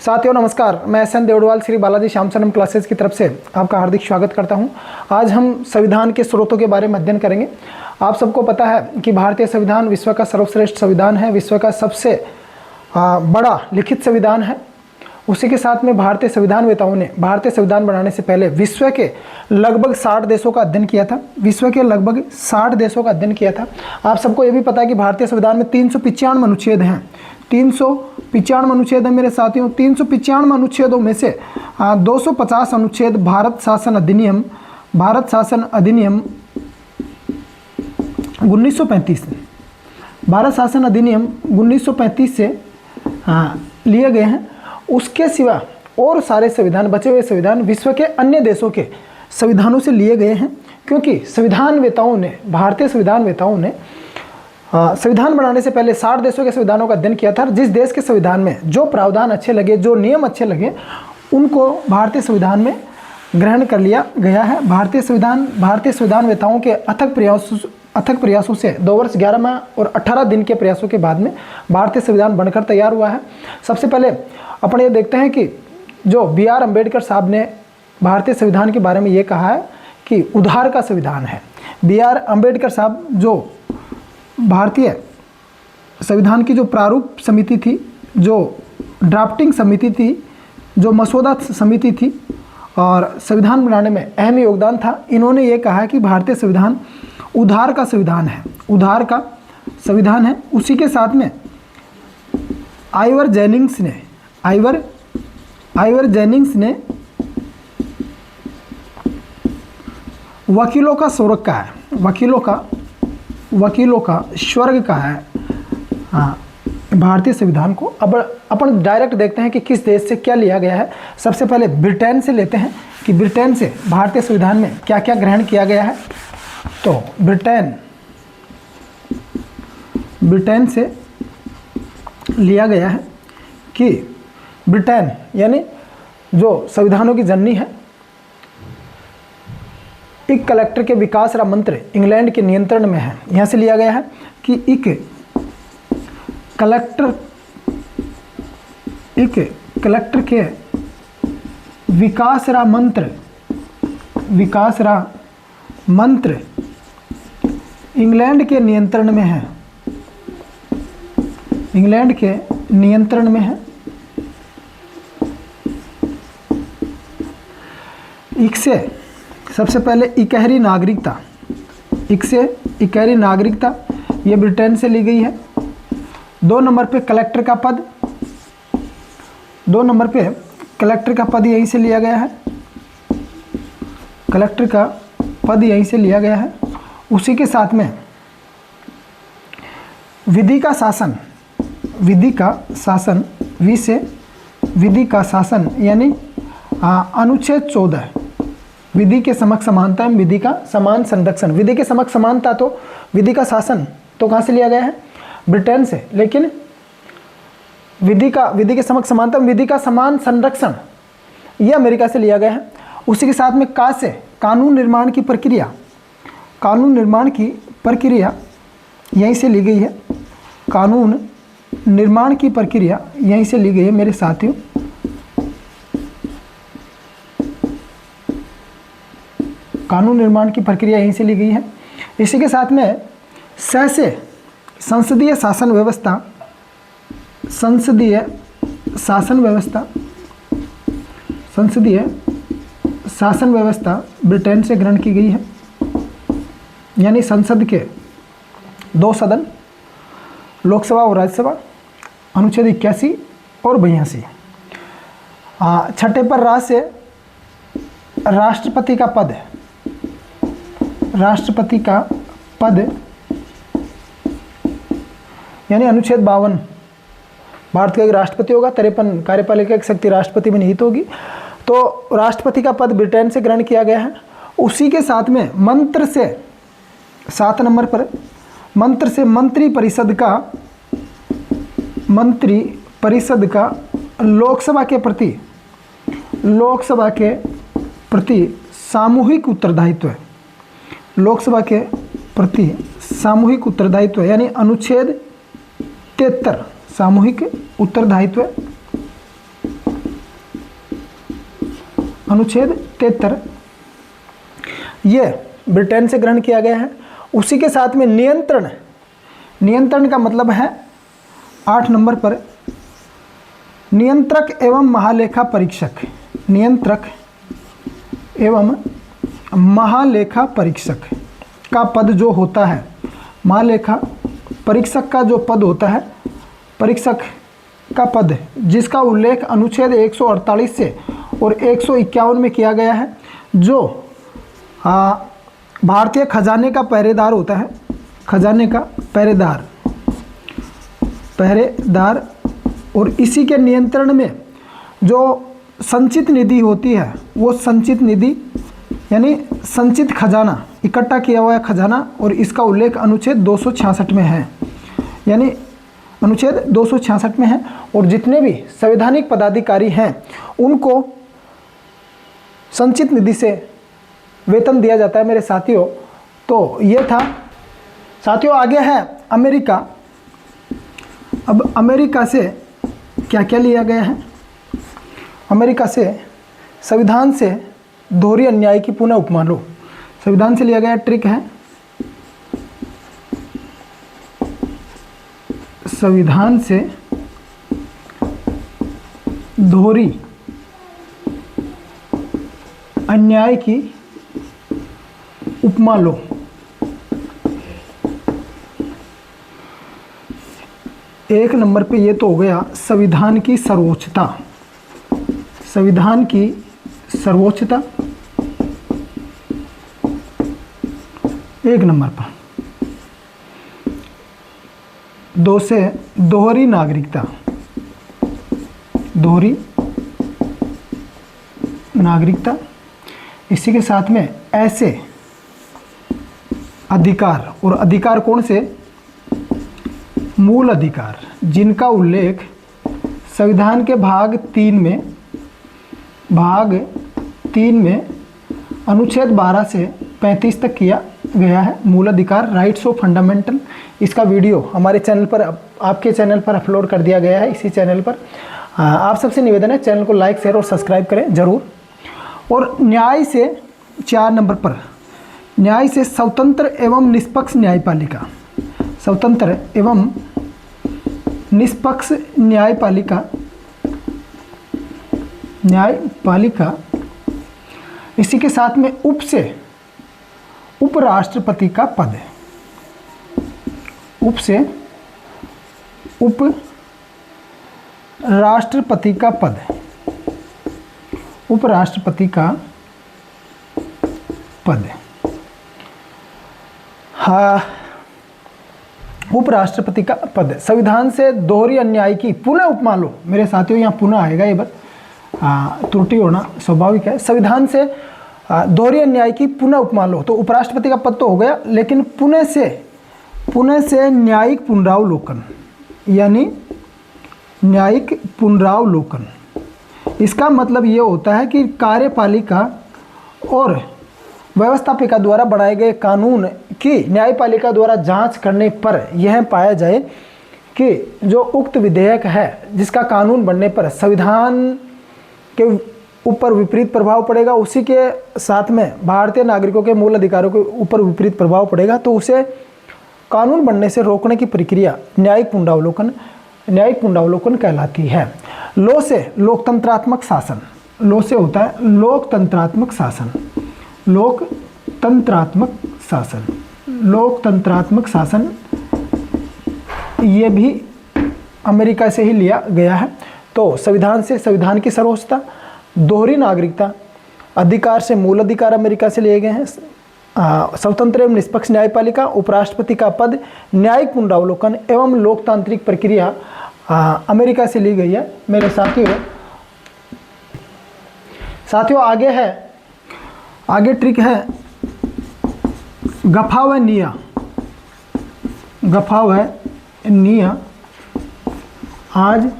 साथियों नमस्कार, मैं एस.एन. देवड़वाल श्री बालाजी श्यामशरण क्लासेस की तरफ से आपका हार्दिक स्वागत करता हूं। आज हम संविधान के स्रोतों के बारे में अध्ययन करेंगे। आप सबको पता है कि भारतीय संविधान विश्व का सर्वश्रेष्ठ संविधान है, विश्व का सबसे बड़ा लिखित संविधान है। उसी के साथ में भारतीय संविधानवेताओं ने भारतीय संविधान बनाने से पहले विश्व के लगभग 60 देशों का अध्ययन किया था। विश्व के लगभग 60 देशों का अध्ययन किया था। आप सबको ये भी पता है कि भारतीय संविधान में 395 अनुच्छेद हैं। 395 अनुच्छेद हैं मेरे साथियों। 395 अनुच्छेदों में से 250 अनुच्छेद भारत शासन अधिनियम 1935 भारत शासन अधिनियम 1935 से लिए गए हैं। उसके सिवा और सारे संविधान, बचे हुए संविधान विश्व के अन्य देशों के संविधानों से लिए गए हैं, क्योंकि संविधानवेताओं ने, भारतीय संविधानवेताओं ने संविधान बनाने से पहले 60 देशों के संविधानों का अध्ययन किया था। जिस देश के संविधान में जो प्रावधान अच्छे लगे, जो नियम अच्छे लगे, उनको भारतीय संविधान में ग्रहण कर लिया गया है। भारतीय संविधानवेताओं के अथक प्रयासों से 2 वर्ष 11 माह और 18 दिन के प्रयासों के बाद में भारतीय संविधान बनकर तैयार हुआ है। सबसे पहले अपन ये देखते हैं कि जो B.R. अम्बेडकर साहब ने भारतीय संविधान के बारे में ये कहा है कि उधार का संविधान है। B.R. अम्बेडकर साहब जो भारतीय संविधान की जो प्रारूप समिति थी, जो ड्राफ्टिंग समिति थी, जो मसौदा समिति थी और संविधान बनाने में अहम योगदान था, इन्होंने ये कहा कि भारतीय संविधान उधार का संविधान है, उधार का संविधान है। उसी के साथ में आइवर जेनिंग्स ने वकीलों का स्वर्ग का है, वकीलों का स्वर्ग का है भारतीय संविधान को। अब अपन डायरेक्ट देखते हैं कि किस देश से क्या लिया गया है। सबसे पहले ब्रिटेन से लेते हैं कि ब्रिटेन से भारतीय संविधान में क्या क्या ग्रहण किया गया है। तो ब्रिटेन से लिया गया है कि ब्रिटेन यानी जो संविधानों की जननी है, एक कलेक्टर के विकास का मंत्र इंग्लैंड के नियंत्रण में है। यहाँ से लिया गया है कि एक कलेक्टर के विकास रा मंत्र इंग्लैंड के नियंत्रण में है, इंग्लैंड के नियंत्रण में है। इससे सबसे पहले इकहरी नागरिकता ये ब्रिटेन से ली गई है। 2 नंबर पे कलेक्टर का पद यहीं से लिया गया है, कलेक्टर का पद यहीं से लिया गया है। उसी के साथ में विधि का शासन यानी अनुच्छेद 14 विधि के समक्ष समानता एवं विधि का समान संरक्षण। विधि के समक्ष समानता तो विधि का शासन तो कहाँ से लिया गया है? ब्रिटेन से। लेकिन विधि के समक्ष समानता एवं विधि का समान संरक्षण ये अमेरिका से लिया गया है। उसी के साथ में से कानून निर्माण की प्रक्रिया यहीं से ली गई है। कानून निर्माण की प्रक्रिया यहीं से ली गई है मेरे साथियों। कानून निर्माण की प्रक्रिया यहीं से ली गई है। इसी के साथ में संसदीय शासन व्यवस्था ब्रिटेन से ग्रहण की गई है। यानी संसद के 2 सदन, लोकसभा और राज्यसभा, अनुच्छेद 81 और 82। छठे पर राष्ट्रपति का पद यानी अनुच्छेद 52 भारत का एक राष्ट्रपति होगा, 53 कार्यपालिका की शक्ति राष्ट्रपति में निहित होगी। तो राष्ट्रपति का पद ब्रिटेन से ग्रहण किया गया है। उसी के साथ में मंत्र से 7 नंबर पर मंत्री परिषद का लोकसभा के प्रति सामूहिक उत्तरदायित्व है। लोकसभा के प्रति सामूहिक उत्तरदायित्व यानी अनुच्छेद 73 सामूहिक उत्तरदायित्व अनुच्छेद 73 ये ब्रिटेन से ग्रहण किया गया है। उसी के साथ में नियंत्रण, नियंत्रण का मतलब है 8 नंबर पर नियंत्रक एवं महालेखा परीक्षक, नियंत्रक एवं महालेखा परीक्षक का पद जो होता है, महालेखा परीक्षक का जो पद होता है, परीक्षक का पद जिसका उल्लेख अनुच्छेद 148 से और 151 में किया गया है, जो भारतीय खजाने का पहरेदार होता है, खजाने का पहरेदार और इसी के नियंत्रण में जो संचित निधि होती है, वो संचित निधि यानी संचित खजाना, इकट्ठा किया हुआ खजाना, और इसका उल्लेख अनुच्छेद 266 में है, यानी अनुच्छेद 266 में है। और जितने भी संवैधानिक पदाधिकारी हैं उनको संचित निधि से वेतन दिया जाता है मेरे साथियों। तो ये था साथियों। आगे है अमेरिका। अब अमेरिका से क्या क्या लिया गया है? अमेरिका से संविधान से दोहरी अन्याय की पुनः उपमा लो। संविधान से लिया गया ट्रिक है, संविधान से दोहरी अन्याय की उपमा लो। एक नंबर पे ये तो हो गया संविधान की सर्वोच्चता, संविधान की सर्वोच्चता एक नंबर पर। 2 से दोहरी नागरिकता, दोहरी नागरिकता, इसी के साथ में ऐसे अधिकार, और अधिकार कौन से? मूल अधिकार जिनका उल्लेख संविधान के भाग 3 में अनुच्छेद 12 से 35 तक किया गया है। मूल अधिकार, राइट्स ऑफ फंडामेंटल। इसका वीडियो हमारे चैनल पर, आपके चैनल पर अपलोड कर दिया गया है, इसी चैनल पर। आप सबसे निवेदन है चैनल को लाइक, शेयर और सब्सक्राइब करें ज़रूर। और न्याय से 4 नंबर पर, न्याय से स्वतंत्र एवं निष्पक्ष न्यायपालिका, स्वतंत्र एवं निष्पक्ष न्यायपालिका, न्यायपालिका। इसी के साथ में उप से उपराष्ट्रपति का पद, उप से उपराष्ट्रपति का पद, उपराष्ट्रपति का पद। हाँ, उपराष्ट्रपति का पद। संविधान से दोहरी अन्याय की पुनः उपमा लो मेरे साथियों। यहाँ पुनः आएगा, ये बस त्रुटि होना स्वाभाविक है। संविधान से दोहरी अन्याय की पुनः उपमा लो, तो उपराष्ट्रपति का पद तो हो गया, लेकिन पुनः से न्यायिक पुनरावलोकन, यानी न्यायिक पुनरावलोकन। इसका मतलब ये होता है कि कार्यपालिका और व्यवस्थापिका द्वारा बनाए गए कानून की न्यायपालिका द्वारा जांच करने पर यह पाया जाए कि जो उक्त विधेयक है, जिसका कानून बनने पर संविधान के ऊपर विपरीत प्रभाव पड़ेगा, उसी के साथ में भारतीय नागरिकों के मूल अधिकारों के ऊपर विपरीत प्रभाव पड़ेगा, तो उसे कानून बनने से रोकने की प्रक्रिया न्यायिक पुनरावलोकन कहलाती है। लो से लोकतंत्रात्मक शासन, लो से होता है लोकतंत्रात्मक शासन, लोकतंत्रात्मक शासन, लोकतंत्रात्मक शासन। ये भी अमेरिका से ही लिया गया है। तो संविधान से संविधान की सर्वोच्चता, दोहरी नागरिकता, अधिकार से मूल अधिकार अमेरिका से लिए गए हैं, स्वतंत्र एवं निष्पक्ष न्यायपालिका, उपराष्ट्रपति का पद, न्यायिक पुनरावलोकन एवं लोकतांत्रिक प्रक्रिया अमेरिका से ली गई है मेरे साथियों। आगे है, आगे ट्रिक है गफा व निया, गफा व निया। आज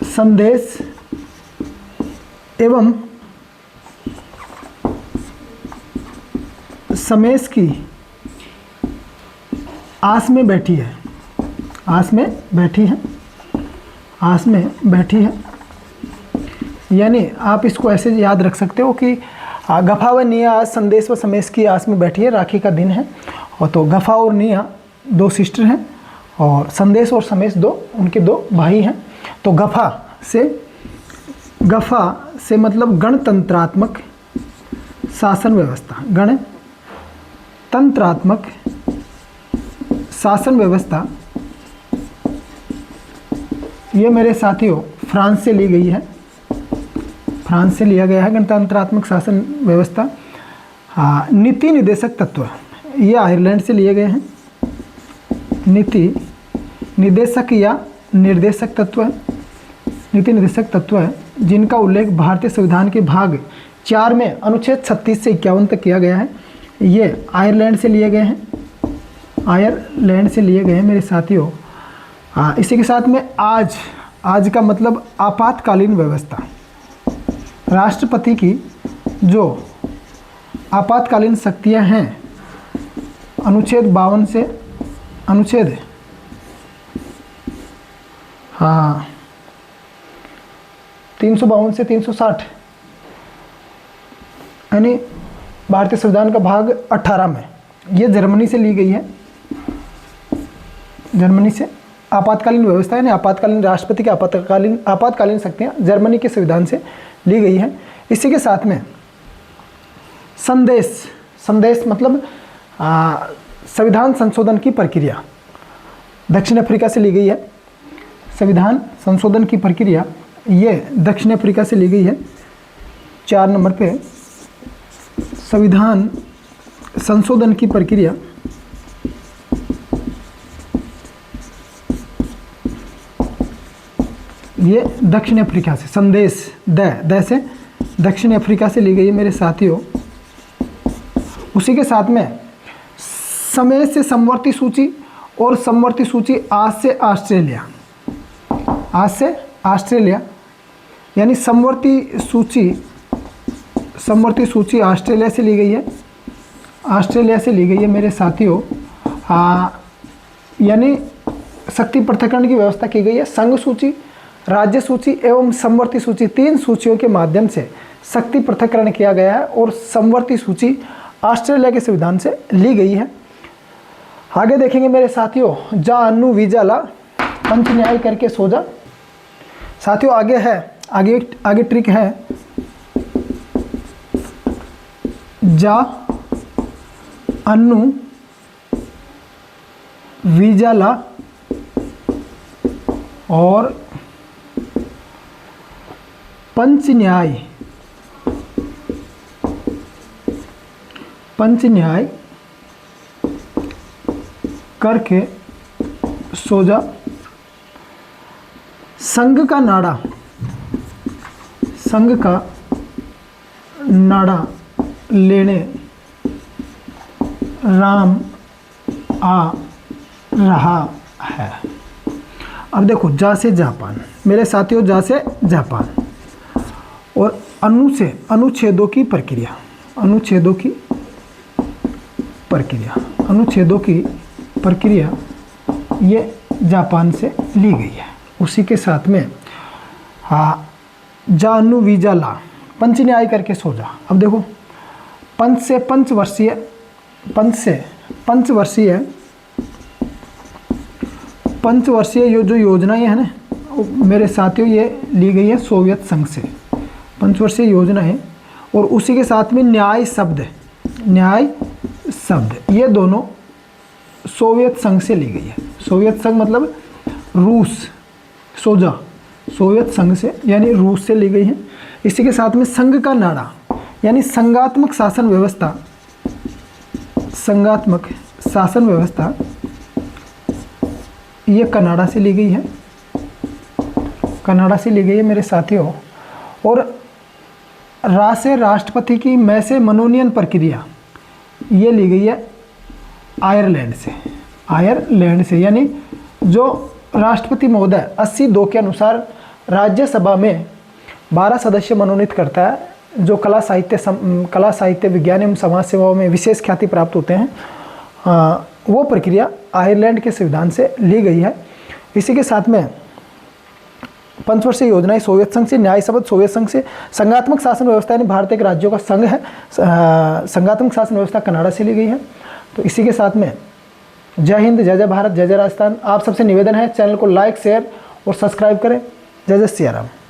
संदेश एवं समेश की आस में बैठी है, आस में बैठी है, आस में बैठी है। यानी आप इसको ऐसे याद रख सकते हो कि गफा व निया आज संदेश व समेश की आस में बैठी है, राखी का दिन है। और तो गफा और निया दो सिस्टर हैं और संदेश और समेश उनके दो भाई हैं। तो गफा से मतलब गणतंत्रात्मक शासन व्यवस्था, गणतंत्रात्मक शासन व्यवस्था, ये मेरे साथियों फ्रांस से ली गई है, फ्रांस से लिया गया है गणतंत्रात्मक शासन व्यवस्था। हाँ, नीति निर्देशक तत्व ये आयरलैंड से लिए गए हैं। नीति निर्देशक या निर्देशक तत्व है, नीति निर्देशक तत्व है जिनका उल्लेख भारतीय संविधान के भाग 4 में अनुच्छेद 36 से 51 तक किया गया है। ये आयरलैंड से लिए गए हैं, आयरलैंड से लिए गए हैं मेरे साथियों। इसी के साथ में आज का मतलब आपातकालीन व्यवस्था, राष्ट्रपति की जो आपातकालीन शक्तियां हैं अनुच्छेद 52 से अनुच्छेद 352 से 360 यानी भारतीय संविधान का भाग 18 में, ये जर्मनी से ली गई है। जर्मनी से आपातकालीन व्यवस्था यानी आपातकालीन राष्ट्रपति की आपातकालीन शक्तियाँ जर्मनी के संविधान से ली गई है। इसी के साथ में संदेश मतलब संविधान संशोधन की प्रक्रिया दक्षिण अफ्रीका से ली गई है। संविधान संशोधन की प्रक्रिया ये दक्षिण अफ्रीका से ली गई है। 4 नंबर पे संविधान संशोधन की प्रक्रिया ये दक्षिण अफ्रीका से, संदेश द से दक्षिण अफ्रीका से ली गई है मेरे साथियों। उसी के साथ में समय से समवर्ती सूची और समवर्ती सूची आज से ऑस्ट्रेलिया यानी समवर्ती सूची ऑस्ट्रेलिया से ली गई है, ऑस्ट्रेलिया से ली गई है मेरे साथियों। यानी शक्ति पृथक्करण की व्यवस्था की गई है। संघ सूची, राज्य सूची एवं समवर्ती सूची 3 सूचियों के माध्यम से शक्ति पृथक्करण किया गया है और समवर्ती सूची ऑस्ट्रेलिया के संविधान से ली गई है। आगे देखेंगे मेरे साथियों, जा अन्नू वीजा ला पंच न्याय करके सो जा। साथियों आगे ट्रिक है, जा अन्नू वीजा ला और पंच न्याय करके सो जा। संघ का नाड़ा लेने राम आ रहा है। अब देखो, जा से जापान मेरे साथियों, जा से जापान और अनुच्छेदों की प्रक्रिया ये जापान से ली गई है। उसी के साथ में जा अन्नू वीजा ला पंच न्याय करके सो जा। अब देखो, पंच से पंचवर्षीय ये जो योजनाएं हैं ना मेरे साथियों, ये ली गई है सोवियत संघ से, पंचवर्षीय योजना है। और उसी के साथ में न्याय शब्द ये दोनों सोवियत संघ से ली गई है। सोवियत संघ मतलब रूस, सोवियत संघ से यानी रूस से ली गई है। इसी के साथ में संघ का नाड़ा यानी संघात्मक शासन व्यवस्था ये कनाडा से ली गई है, मेरे साथियों। और राष्ट्रपति की में से मनोनयन प्रक्रिया ये ली गई है आयरलैंड से यानी जो राष्ट्रपति महोदय 80(2) के अनुसार राज्यसभा में 12 सदस्य मनोनीत करता है, जो कला साहित्य विज्ञान एवं समाज सेवाओं में विशेष ख्याति प्राप्त होते हैं। वो प्रक्रिया आयरलैंड के संविधान से ली गई है। इसी के साथ में पंचवर्षीय योजनाएं सोवियत संघ से, न्याय शब्द सोवियत संघ से, संघात्मक शासन व्यवस्था यानी भारत एक राज्यों का संघ है, संघात्मक शासन व्यवस्था कनाडा से ली गई है। तो इसी के साथ में जय हिंद, जय जय भारत, जय जय राजस्थान। आप सबसे निवेदन है चैनल को लाइक, शेयर और सब्सक्राइब करें। जय जय सिया राम।